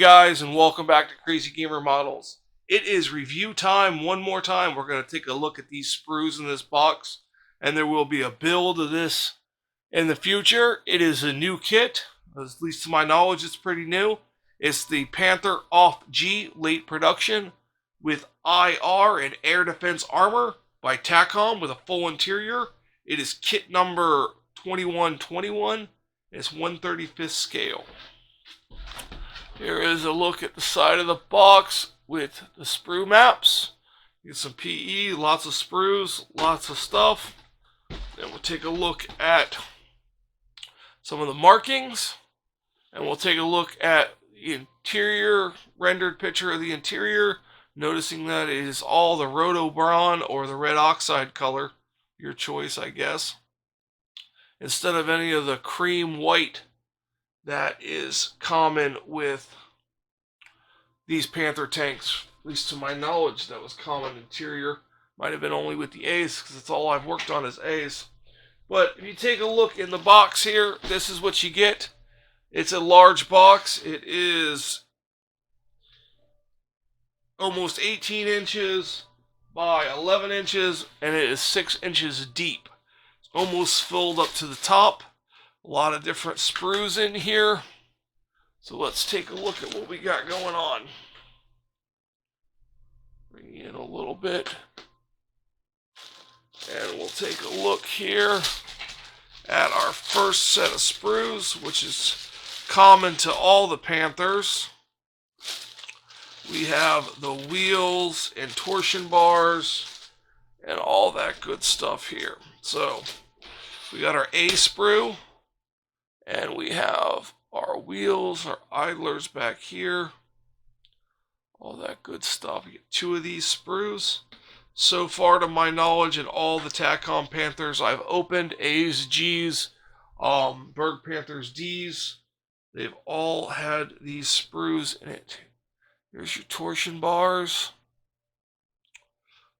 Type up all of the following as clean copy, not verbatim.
Guys, and welcome back to Crazy Gamer Models. It is review time one more time. We're going to take a look at these sprues in this box, and there will be a build of this in the future. It is a new kit, at least to my knowledge it's pretty new. It's the Panther Off G late production with IR and air defense armor by Takom with a full interior. It is kit number 2121. It's 1/35 scale. Here is a look at the side of the box with the sprue maps. Get some PE, lots of sprues, lots of stuff. Then we'll take a look at some of the markings. And we'll take a look at the interior, rendered picture of the interior. Noticing that it is all the Roto Brawn or the red oxide color. Your choice, I guess. Instead of any of the cream white that is common with these Panther tanks, at least to my knowledge. That was common interior. Might have been only with the A's, because it's all I've worked on is A's. But if you take a look in the box here, this is what you get. It's a large box. It is almost 18 inches by 11 inches, and it is 6 inches deep. It's almost filled up to the top. A lot of different sprues in here. So let's take a look at what we got going on. Bring in a little bit. And we'll take a look here at our first set of sprues, which is common to all the Panthers. We have the wheels and torsion bars and all that good stuff here. So we got our A sprue. And we have our wheels, our idlers back here. All that good stuff. We get 2 of these sprues. So far, to my knowledge, in all the Takom Panthers I've opened, A's, G's, Berg Panthers, D's, they've all had these sprues in it. Here's your torsion bars.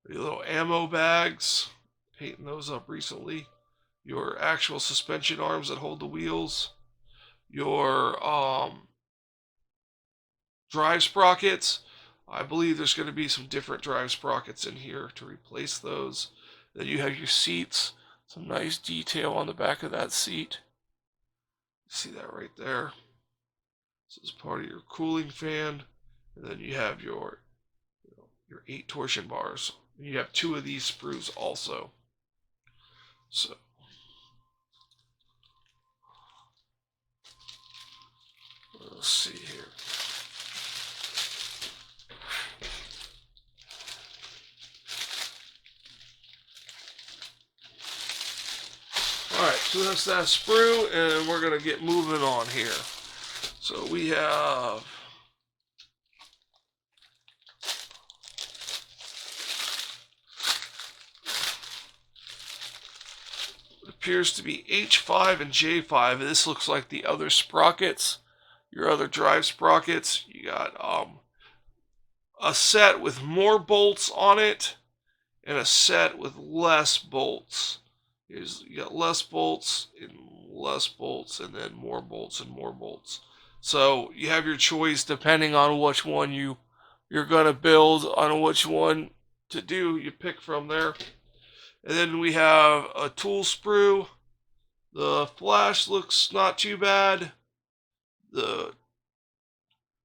Your little ammo bags. Painting those up recently. Your actual suspension arms that hold the wheels, your drive sprockets. I believe there's going to be some different drive sprockets in here to replace those. Then you have your seats, some nice detail on the back of that seat. See that right there? This is part of your cooling fan, and then you have your 8 torsion bars. And you have 2 of these sprues also. So. Let's see here. Alright, so that's that sprue, and we're going to get moving on here. So we have it appears to be H5 and J5. This looks like the other sprockets. Your other drive sprockets. You got a set with more bolts on it and a set with less bolts. You got less bolts and less bolts, and then more bolts and more bolts. So you have your choice depending on which one you're gonna build, on which one to do. You pick from there. And then we have a tool sprue. The flash looks not too bad. The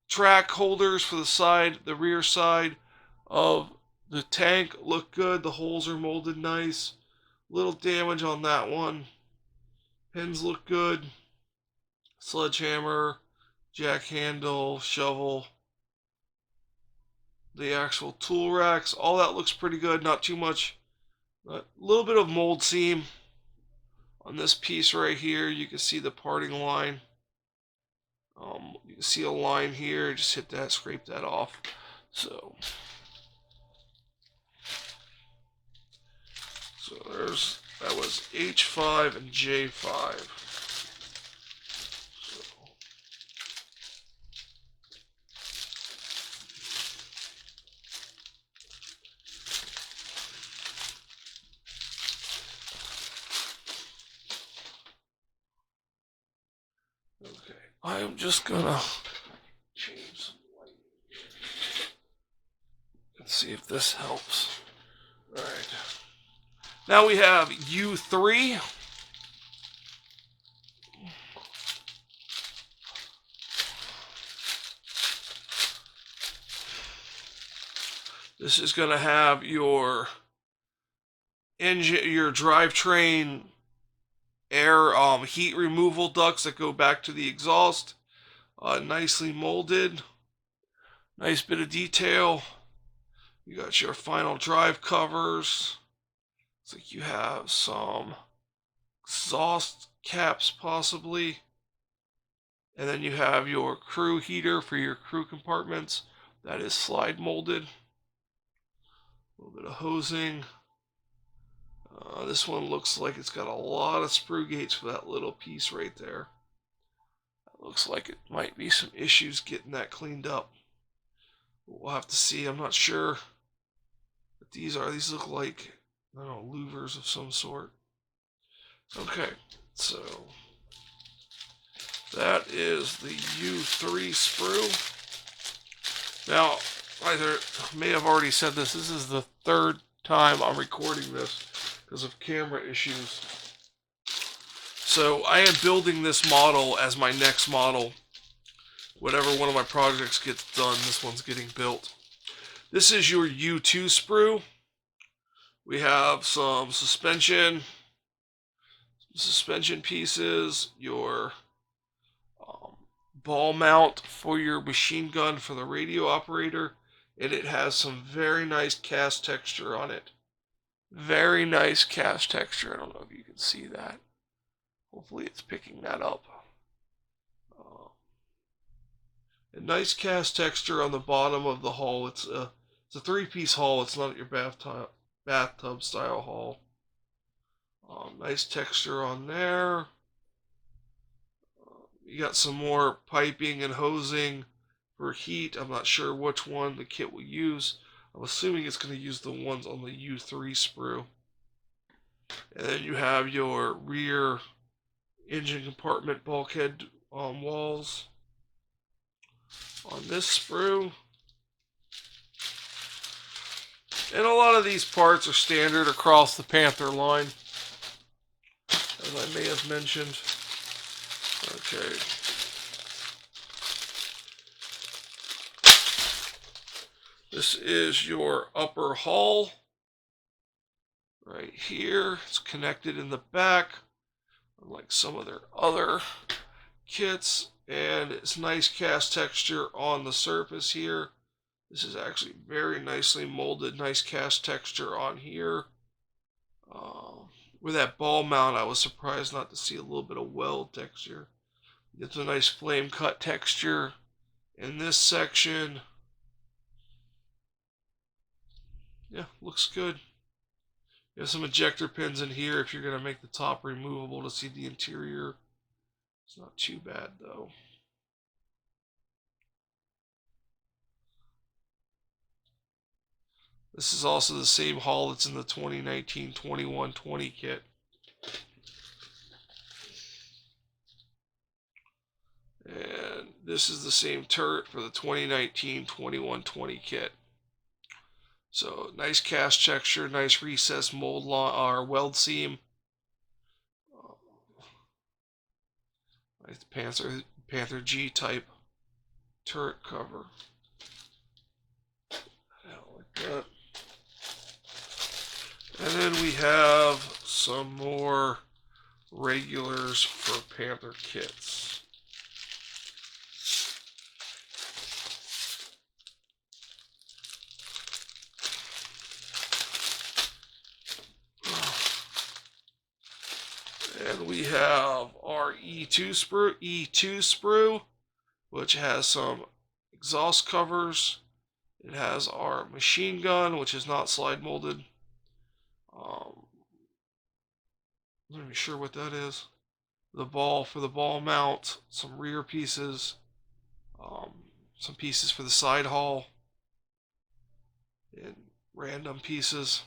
track holders for the rear side of the tank look good. The holes are molded nice. Little damage on that one. Pins look good. Sledgehammer, jack handle, shovel. The actual tool racks, all that looks pretty good. Not too much. A little bit of mold seam on this piece right here. You can see the parting line. You can see a line here. Just hit that, scrape that off. So that was H5 and J5. Okay, I am just gonna change some Let's see if this helps. All right. Now we have U3. This is going to have your engine, your drivetrain air heat removal ducts that go back to the exhaust. Nicely molded. Nice bit of detail. You got your final drive covers. Looks like you have some exhaust caps possibly. And then you have your crew heater for your crew compartments. That is slide molded. A little bit of hosing. This one looks like it's got a lot of sprue gates for that little piece right there. That looks like it might be some issues getting that cleaned up. We'll have to see. I'm not sure what these are. These look like, I don't know, louvers of some sort. Okay, so that is the U3 sprue. Now, I may have already said this. This is the third time I'm recording this because of camera issues. So I am building this model as my next model. Whatever one of my projects gets done, this one's getting built. This is your U2 sprue. We have some suspension pieces, your ball mount for your machine gun for the radio operator, and it has some very nice cast texture on it. Very nice cast texture. I don't know if you can see that. Hopefully it's picking that up. A nice cast texture on the bottom of the hull. It's a three-piece hull. It's not your bathtub style hull. Nice texture on there. You got some more piping and hosing for heat. I'm not sure which one the kit will use. I'm assuming it's going to use the ones on the U3 sprue. And then you have your rear engine compartment bulkhead walls on this sprue. And a lot of these parts are standard across the Panther line, as I may have mentioned. Okay. This is your upper hull. Right here. It's connected in the back, unlike some of their other kits. And it's nice cast texture on the surface here. This is actually very nicely molded, nice cast texture on here. With that ball mount, I was surprised not to see a little bit of weld texture. It's a nice flame cut texture in this section. Yeah, looks good. You have some ejector pins in here if you're going to make the top removable to see the interior. It's not too bad though. This is also the same hull that's in the 2019-21-20 kit. And this is the same turret for the 2019-21-20 kit. So nice cast texture, nice recessed mold or weld seam. Nice Panther G type turret cover. Like that. And then we have some more regulars for Panther kits. And we have our E2 sprue, which has some exhaust covers. It has our machine gun, which is not slide molded. I'm not even sure what that is. The ball for the ball mount, some rear pieces, some pieces for the side hull, and random pieces.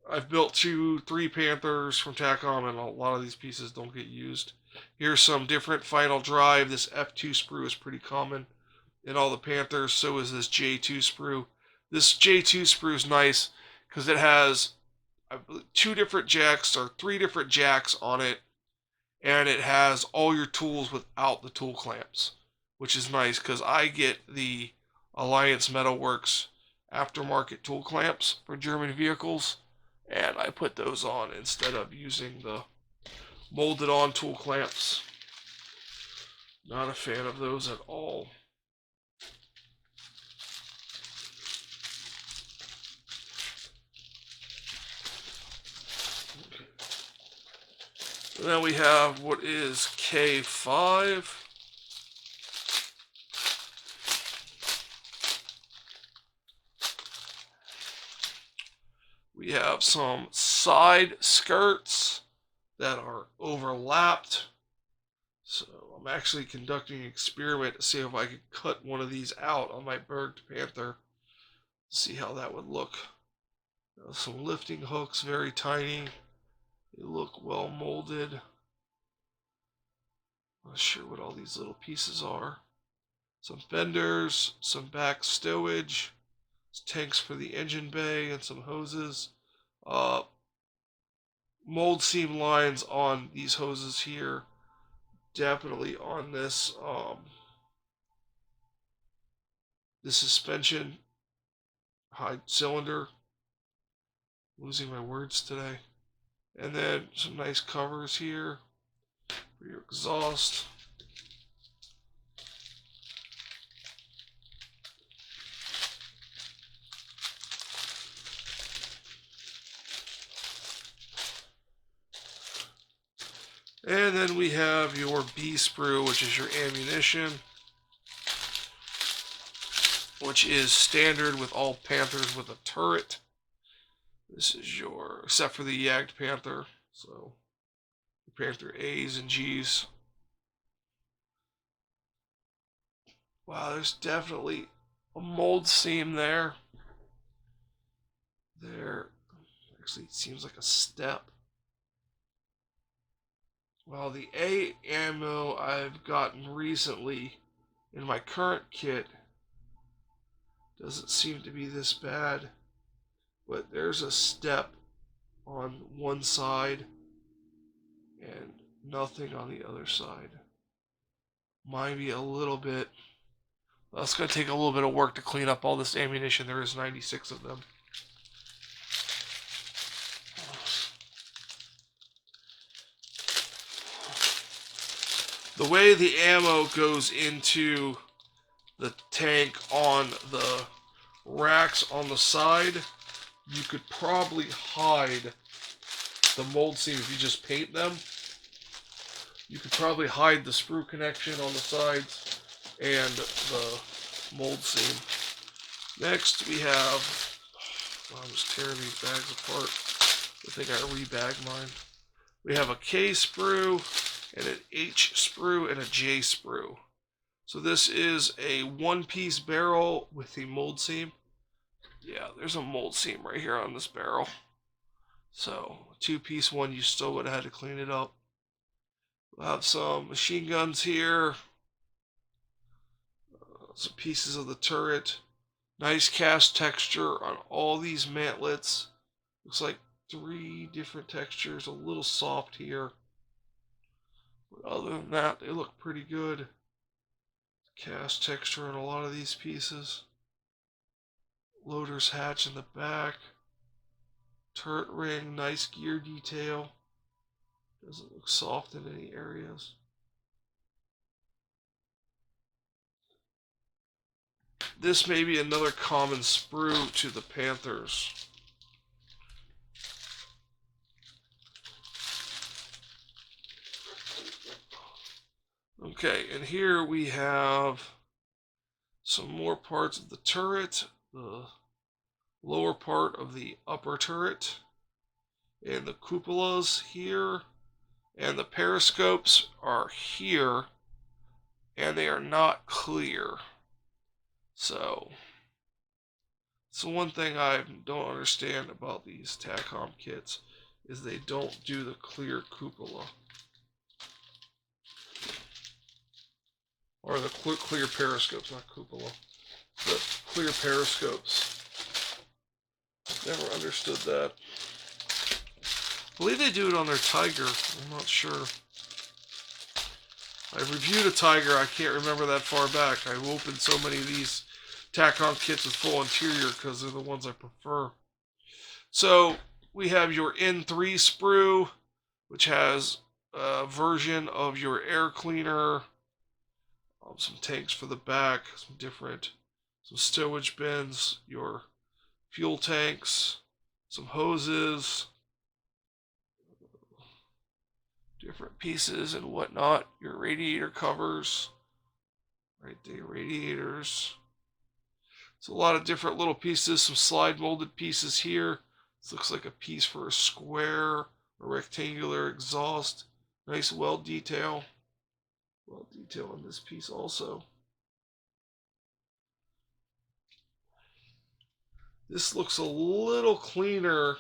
I've built 3 Panthers from Takom, and a lot of these pieces don't get used. Here's some different final drive. This F2 sprue is pretty common. in all the Panthers. So is this J2 sprue. This J2 sprue is nice because it has, I believe, 2 different jacks or 3 different jacks on it, and it has all your tools without the tool clamps, which is nice because I get the Alliance Metalworks aftermarket tool clamps for German vehicles, and I put those on instead of using the molded on tool clamps. Not a fan of those at all. Okay. And then we have what is K5. We have some side skirts that are overlapped. So I'm actually conducting an experiment to see if I could cut one of these out on my Berged Panther. See how that would look. Some lifting hooks, very tiny. They look well molded. Not sure what all these little pieces are. Some fenders, some back stowage, tanks for the engine bay, and some hoses. Mold seam lines on these hoses here. Definitely on this this suspension high cylinder. Losing my words today. And then some nice covers here for your exhaust. And then we have your B sprue, which is your ammunition, which is standard with all Panthers with a turret. This is your, except for the Jagd Panther, so the Panther A's and G's. Wow, there's definitely a mold seam there. There, actually, it seems like a step. Well, the A ammo I've gotten recently in my current kit doesn't seem to be this bad, but there's a step on one side and nothing on the other side. Might be a little bit. Well, it's going to take a little bit of work to clean up all this ammunition. There is 96 of them. The way the ammo goes into the tank on the racks on the side, you could probably hide the mold seam if you just paint them. You could probably hide the sprue connection on the sides and the mold seam. Next we have, I'm just tearing these bags apart. I think I rebagged mine. We have a K sprue and an H sprue and a J sprue. So this is a one-piece barrel with a mold seam. Yeah, there's a mold seam right here on this barrel. So, two-piece one, you still would have had to clean it up. We'll have some machine guns here. Some pieces of the turret. Nice cast texture on all these mantlets. Looks like 3 different textures, a little soft here. But other than that, they look pretty good. Cast texture on a lot of these pieces. Loader's hatch in the back. Turret ring, nice gear detail. Doesn't look soft in any areas. This may be another common sprue to the Panthers. Okay, and here we have some more parts of the turret, the lower part of the upper turret, and the cupolas here, and the periscopes are here, and they are not clear. So, it's the one thing I don't understand about these Takom kits, is they don't do the clear cupola. or the clear periscopes, not cupola, the clear periscopes. Never understood that. I believe they do it on their Tiger. I'm not sure. I reviewed a Tiger. I can't remember that far back. I've opened so many of these Takom kits with full interior because they're the ones I prefer. So we have your N3 sprue, which has a version of your air cleaner, some tanks for the back, some stowage bins, your fuel tanks, some hoses, different pieces and whatnot, your radiator covers, right there, radiators. It's a lot of different little pieces, some slide molded pieces here. This looks like a piece for a square, a rectangular exhaust. Nice weld detail. Weld detail on this piece also. This looks a little cleaner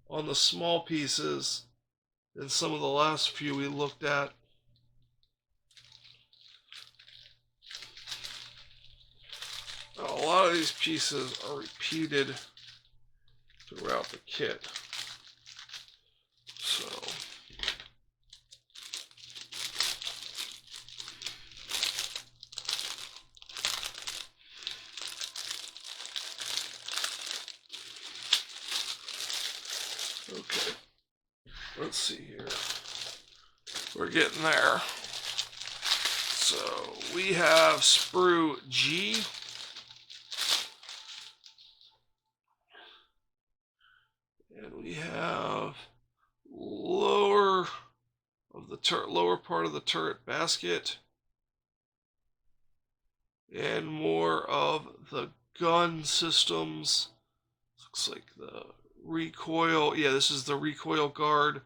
on the small pieces than some of the last few we looked at. Now, a lot of these pieces are repeated throughout the kit. So okay, let's see here. We're getting there. So we have Sprue G. And we have lower part of the turret basket. And more of the gun systems. Looks like the recoil. Yeah, this is the recoil guard.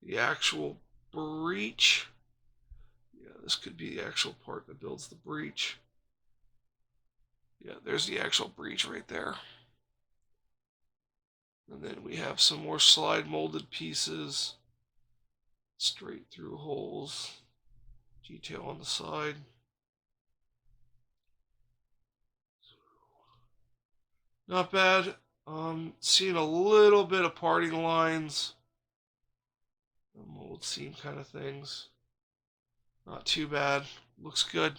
The actual breech. Yeah, this could be the actual part that builds the breech. Yeah, there's the actual breech right there. And then we have some more slide molded pieces. Straight through holes. Detail on the side. Not bad. Seeing a little bit of parting lines. Mold seam kind of things. Not too bad. Looks good.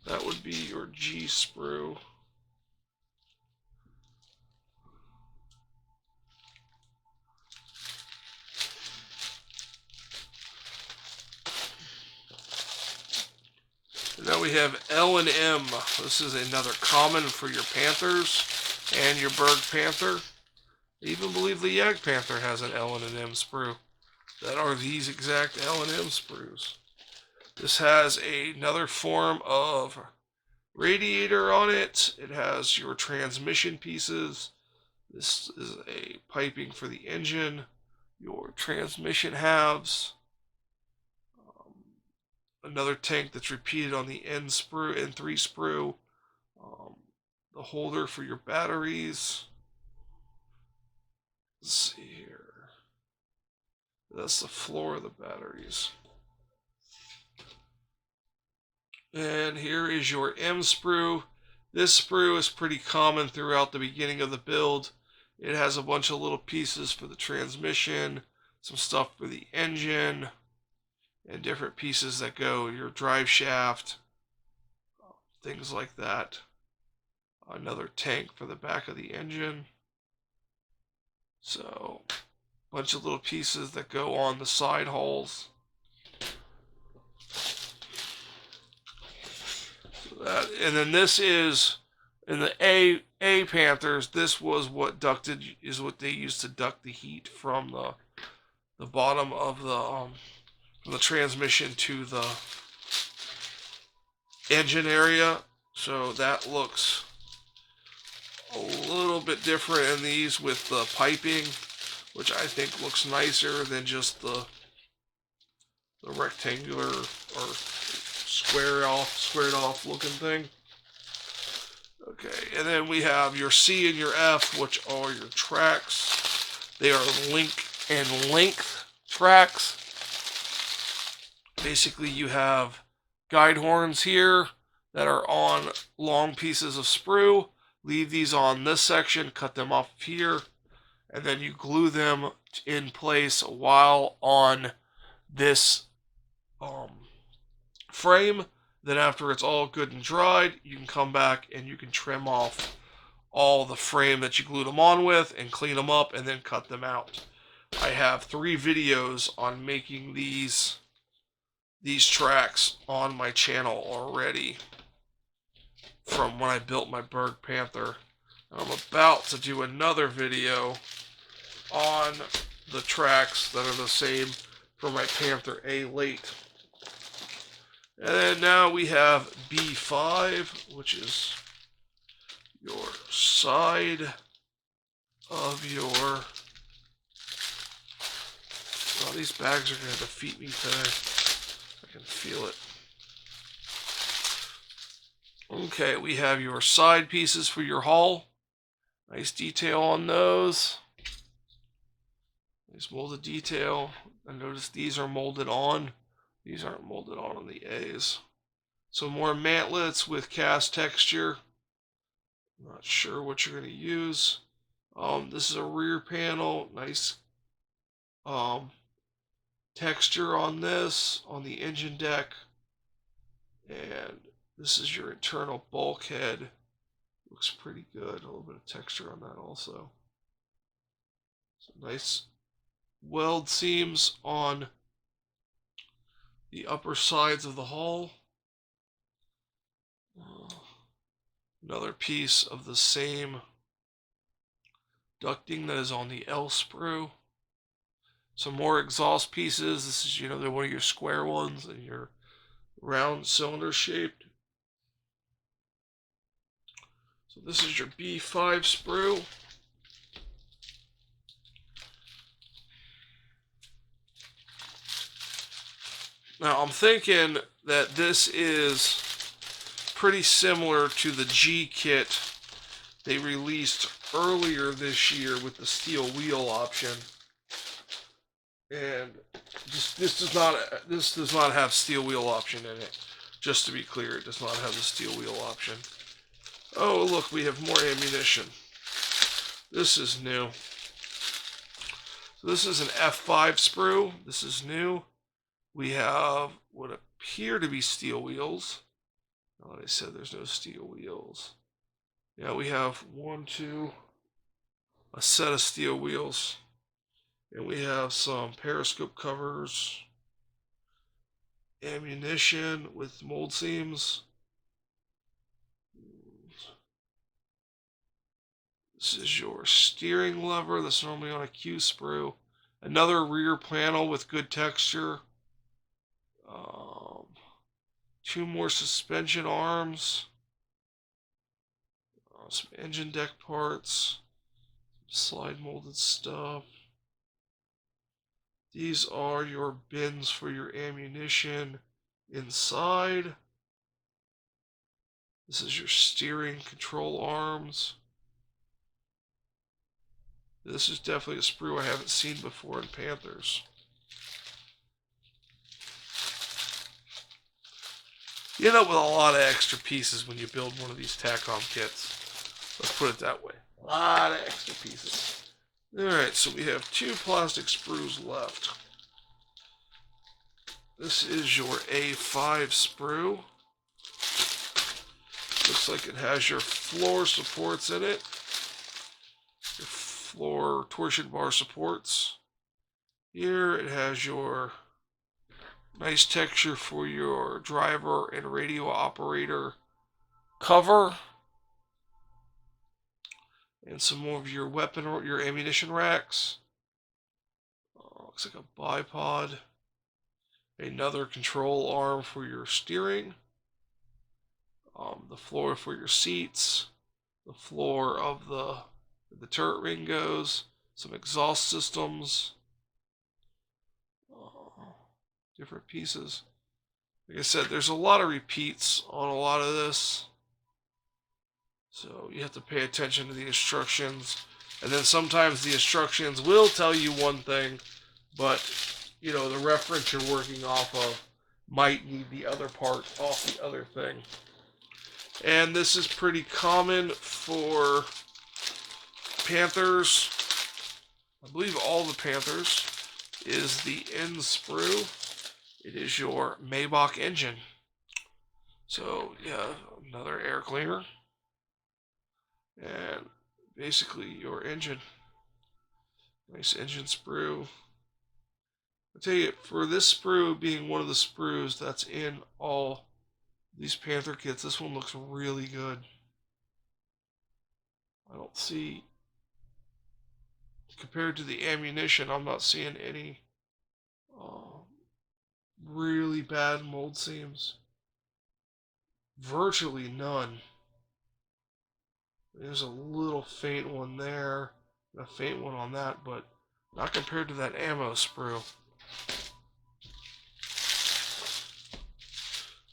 That would be your G sprue. And now we have L and M. This is another common for your Panthers and your Berg Panther. I even believe the Yag Panther has an L and an M sprue. That are these exact L and M sprues. This has another form of radiator on it. It has your transmission pieces. This is a piping for the engine. Your transmission halves. Another tank that's repeated on the N3 sprue. The holder for your batteries. Let's see here. That's the floor of the batteries. And here is your M sprue. This sprue is pretty common throughout the beginning of the build. It has a bunch of little pieces for the transmission, some stuff for the engine, and different pieces that go your drive shaft, things like that. Another tank for the back of the engine. So, a bunch of little pieces that go on the side holes. So that, and then this is in the A Panthers. This was what they used to duct the heat from the bottom of from the transmission to the engine area. So that looks a little bit different in these with the piping, which I think looks nicer than just the rectangular or squared off looking thing. Okay, and then we have your C and your F, which are your tracks. They are link and length tracks. Basically, you have guide horns here that are on long pieces of sprue. Leave these on this section, cut them off here, and then you glue them in place while on this frame. Then after it's all good and dried, you can come back and you can trim off all the frame that you glued them on with and clean them up and then cut them out. I have 3 videos on making these tracks on my channel already from when I built my Berg Panther. I'm about to do another video on the tracks that are the same for my Panther A late. And then now we have B5, which is your side of your... Oh, these bags are going to defeat me today. I can feel it. Okay, we have your side pieces for your hull. Nice detail on those. Nice molded detail. I notice these are molded on. These aren't molded on the A's. So more mantlets with cast texture. I'm not sure what you're going to use. This is a rear panel. Nice texture on this, on the engine deck. And this is your internal bulkhead. Looks pretty good. A little bit of texture on that also. Some nice weld seams on the upper sides of the hull. Another piece of the same ducting that is on the L sprue. Some more exhaust pieces. This is, they're one of your square ones and your round cylinder shaped. So this is your B5 sprue. Now I'm thinking that this is pretty similar to the G kit they released earlier this year with the steel wheel option. And this does not have steel wheel option in it. Just to be clear, it does not have the steel wheel option. Oh, look, we have more ammunition. This is new. So this is an F5 sprue. This is new. We have what appear to be steel wheels. Oh, they said there's no steel wheels. Yeah, we have a set of steel wheels. And we have some periscope covers, ammunition with mold seams. This is your steering lever. That's normally on a Q sprue. Another rear panel with good texture. 2 more suspension arms. Some engine deck parts. Slide molded stuff. These are your bins for your ammunition inside. This is your steering control arms. This is definitely a sprue I haven't seen before in Panthers. You end up with a lot of extra pieces when you build one of these Takom kits. Let's put it that way. A lot of extra pieces. Alright, so we have 2 plastic sprues left. This is your A5 sprue. Looks like it has your floor supports in it. Your floor torsion bar supports. Here it has your nice texture for your driver and radio operator cover. And some more of your your ammunition racks. Looks like a bipod. Another control arm for your steering. The floor for your seats. The floor of the turret ring goes. Some exhaust systems. Different pieces. Like I said, there's a lot of repeats on a lot of this. So you have to pay attention to the instructions. And then sometimes the instructions will tell you one thing, but the reference you're working off of might need the other part off the other thing. And this is pretty common for Panthers. I believe all the Panthers is the end sprue. It is your Maybach engine. So yeah, another air cleaner. And basically your engine. Nice engine sprue. I tell you, for this sprue being one of the sprues that's in all these Panther kits, this one looks really good. I don't see, compared to the ammunition, I'm not seeing any really bad mold seams. Virtually none. There's a little faint one there, and a faint one on that, but not compared to that ammo sprue.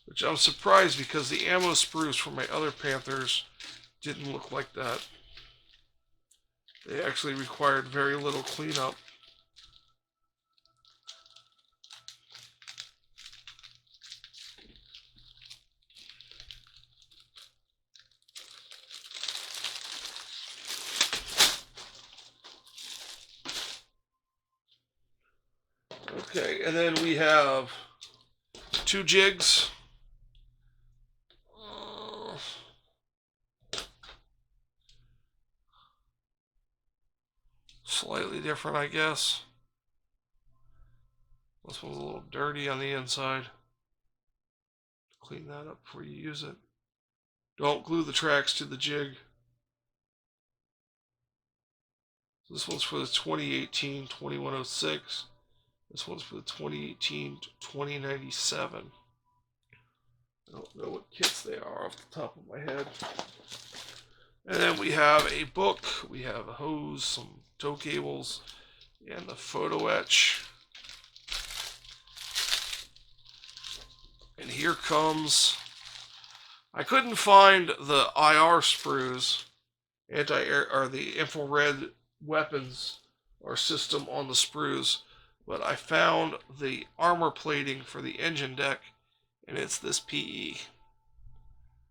Which I'm surprised, because the ammo sprues for my other Panthers didn't look like that. They actually required very little cleanup. Okay, and then we have 2 jigs. Slightly different, I guess. This one's a little dirty on the inside. Clean that up before you use it. Don't glue the tracks to the jig. So this one's for the 2018-2106. This one's for the 2018-2097. I don't know what kits they are off the top of my head. And then we have a book. We have a hose, some tow cables, and the photo etch. And here comes... I couldn't find the IR sprues, anti-air, or the infrared weapons or system on the sprues, but I found the armor plating for the engine deck, and it's this PE.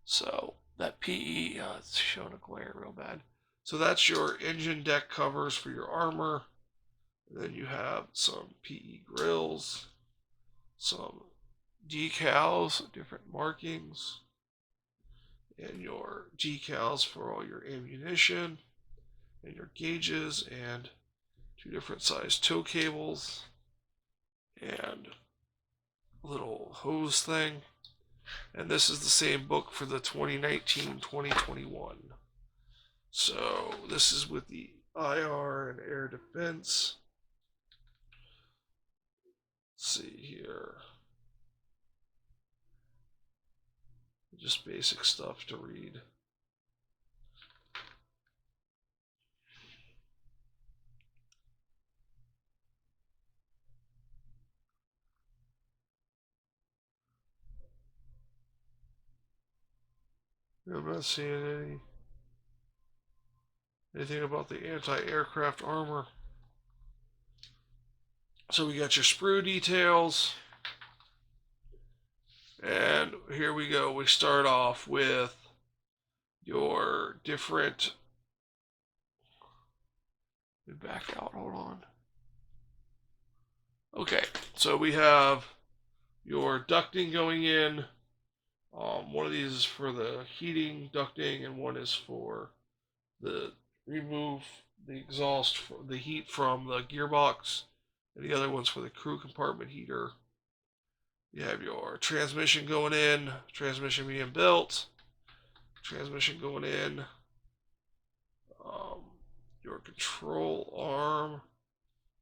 So that PE, it's showing a glare real bad. So that's your engine deck covers for your armor. And then you have some PE grills, some decals, different markings, and your decals for all your ammunition, and your gauges, and 2 different size tow cables, and a little hose thing. And this is the same book for the 2019-2021. So this is with the IR and air defense. Let's see here. Just basic stuff to read. I'm not seeing anything about the anti-aircraft armor. So we got your Sprue Details. And here we go. We start off with your different... Let me back out. Hold on. Okay, so we have your ducting going in. One of these is for the heating ducting, and one is for the remove the exhaust for the heat from the gearbox, and the other one's for the crew compartment heater. You have your transmission going in, transmission being built, transmission going in, your control arm,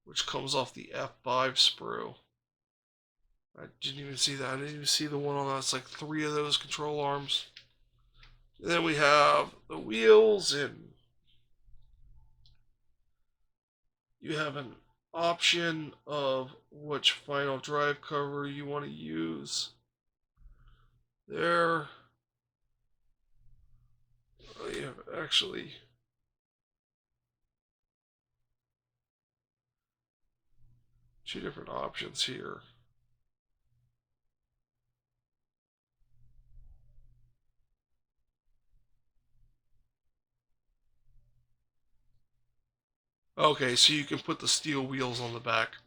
which comes off the F5 sprue. I didn't even see that. I didn't even see the one on that. It's like 3 of those control arms. And then we have the wheels, and you have an option of which final drive cover you want to use. There. You have actually two different options here. Okay, so you can put the steel wheels on the back.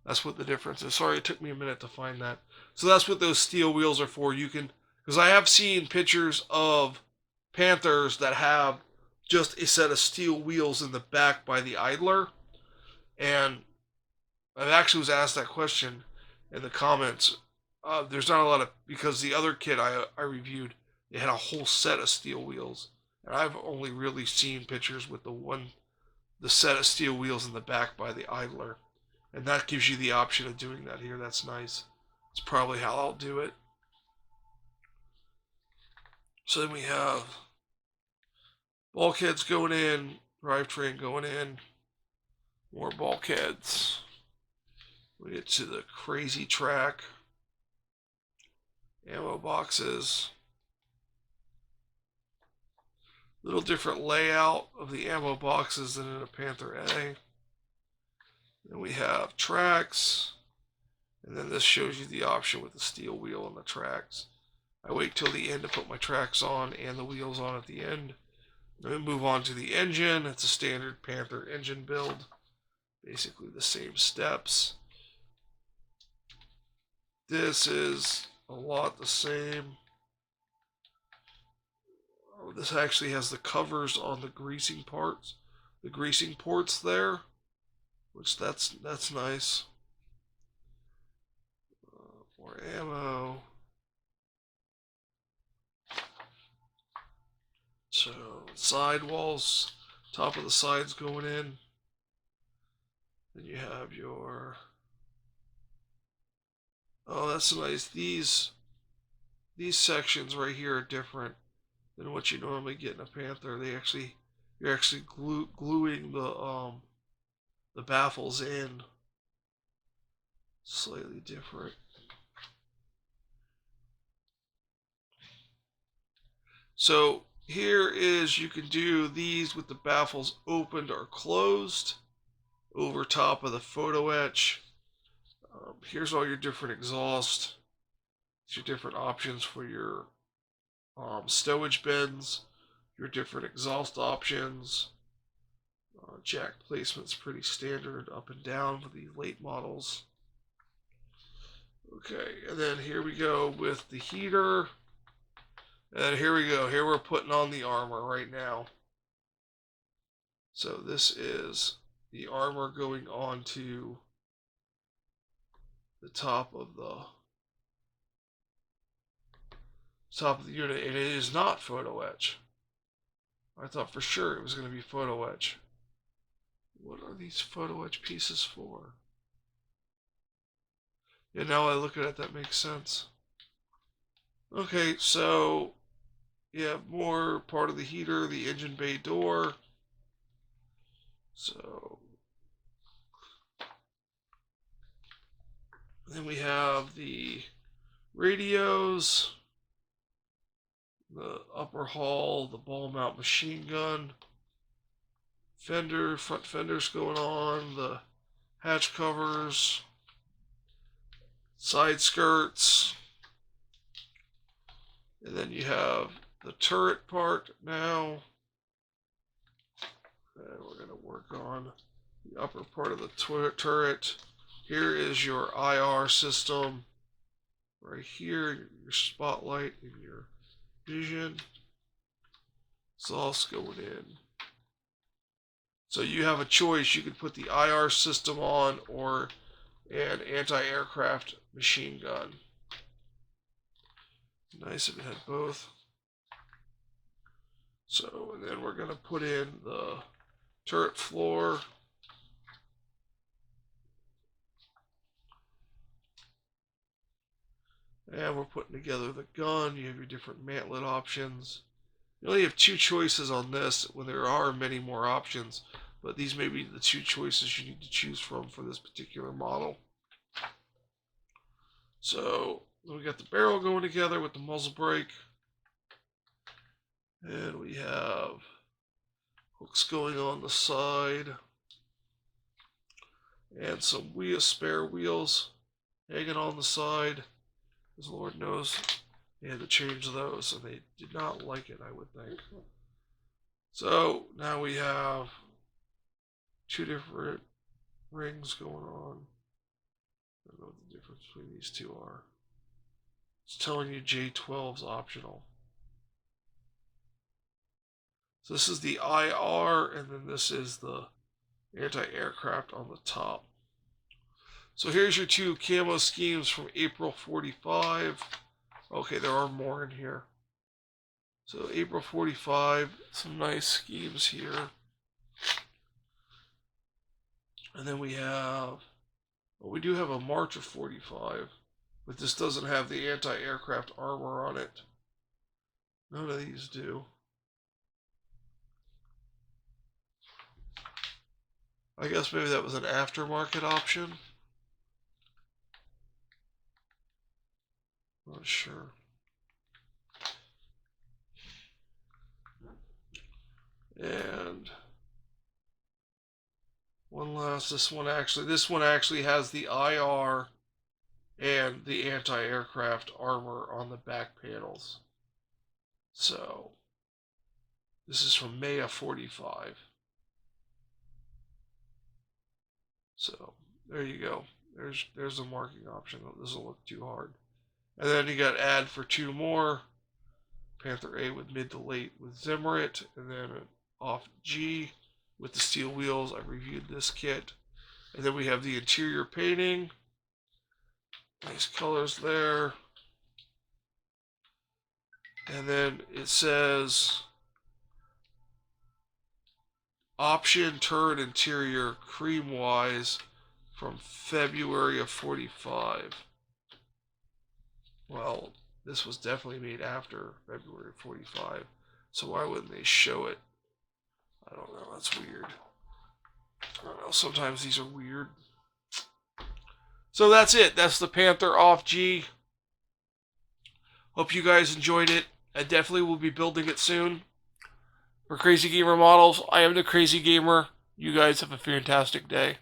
That's what the difference is. Sorry, it took me a minute to find that. So that's what those steel wheels are for. You can, because I have seen pictures of Panthers that have just a set of steel wheels in the back by the idler, and I actually was asked that question in the comments. There's not a lot of, because the other kit I reviewed, they had a whole set of steel wheels, and I've only really seen pictures with the set of steel wheels in the back by the idler. And that gives you the option of doing that here. That's nice. It's probably how I'll do it. So then we have bulkheads going in, drivetrain going in, more bulkheads. We get to the crazy track, ammo boxes. Little different layout of the ammo boxes than in a Panther A. Then we have tracks, and then this shows you the option with the steel wheel and the tracks. I wait till the end to put my tracks on and the wheels on at the end. Then we move on to the engine. It's a standard Panther engine build. Basically the same steps. This is a lot the same. Oh, this actually has the covers on the greasing parts. The greasing ports there. Which that's nice. More ammo. So sidewalls, top of the sides going in. Then you have your. Oh, that's nice. These sections right here are different than what you normally get in a Panther. You're actually gluing the baffles in. Slightly different. So here is, you can do these with the baffles opened or closed over top of the photo etch. Here's all your different exhaust. It's your different options for your stowage bins, your different exhaust options. Jack placement's pretty standard up and down for the late models. Okay, and then here we go with the heater. And here we go. Here we're putting on the armor right now. So this is the armor going on to the top of the unit. And it is not photo etch. I thought for sure it was going to be photo etch. What are these photo etch pieces for? Yeah, now I look at it, that makes sense. Okay, so you have more part of the heater, the engine bay door. So then we have the radios, the upper hull, the ball mount machine gun, front fenders going on, the hatch covers, side skirts, and then you have the turret part now. And we're going to work on the upper part of the turret. Here is your IR system. Right here, your spotlight and your vision. Exhaust going in. So you have a choice. You could put the IR system on or an anti-aircraft machine gun. Nice if it had both. So, and then we're going to put in the turret floor. And we're putting together the gun. You have your different mantlet options. You only have two choices on this when there are many more options, but these may be the two choices you need to choose from for this particular model. So we got the barrel going together with the muzzle brake. And we have hooks going on the side. And some spare wheels hanging on the side. As the Lord knows, they had to change those, and they did not like it, I would think. So now we have two different rings going on. I don't know what the difference between these two are. It's telling you J12's optional. So this is the IR, and then this is the anti-aircraft on the top. So here's your two camo schemes from April 45. Okay, there are more in here. So April 45, some nice schemes here. And then we have, well, we do have a March of 45, but this doesn't have the anti-aircraft armor on it. None of these do. I guess maybe that was an aftermarket option. Not sure. And one last, this one actually has the IR and the anti-aircraft armor on the back panels. So this is from May of 45. So there you go. There's a marking option. This doesn't look too hard. And then you got add for two more. Panther A with mid to late with Zimmerit, and then an off G with the steel wheels. I reviewed this kit. And then we have the interior painting. Nice colors there. And then it says option turret interior cream wise from February of 45. Well, this was definitely made after February of 45. So why wouldn't they show it? I don't know. That's weird. I don't know. Sometimes these are weird. So that's it. That's the Panther off G. Hope you guys enjoyed it. I definitely will be building it soon. For Crazy Gamer Models, I am the Crazy Gamer. You guys have a fantastic day.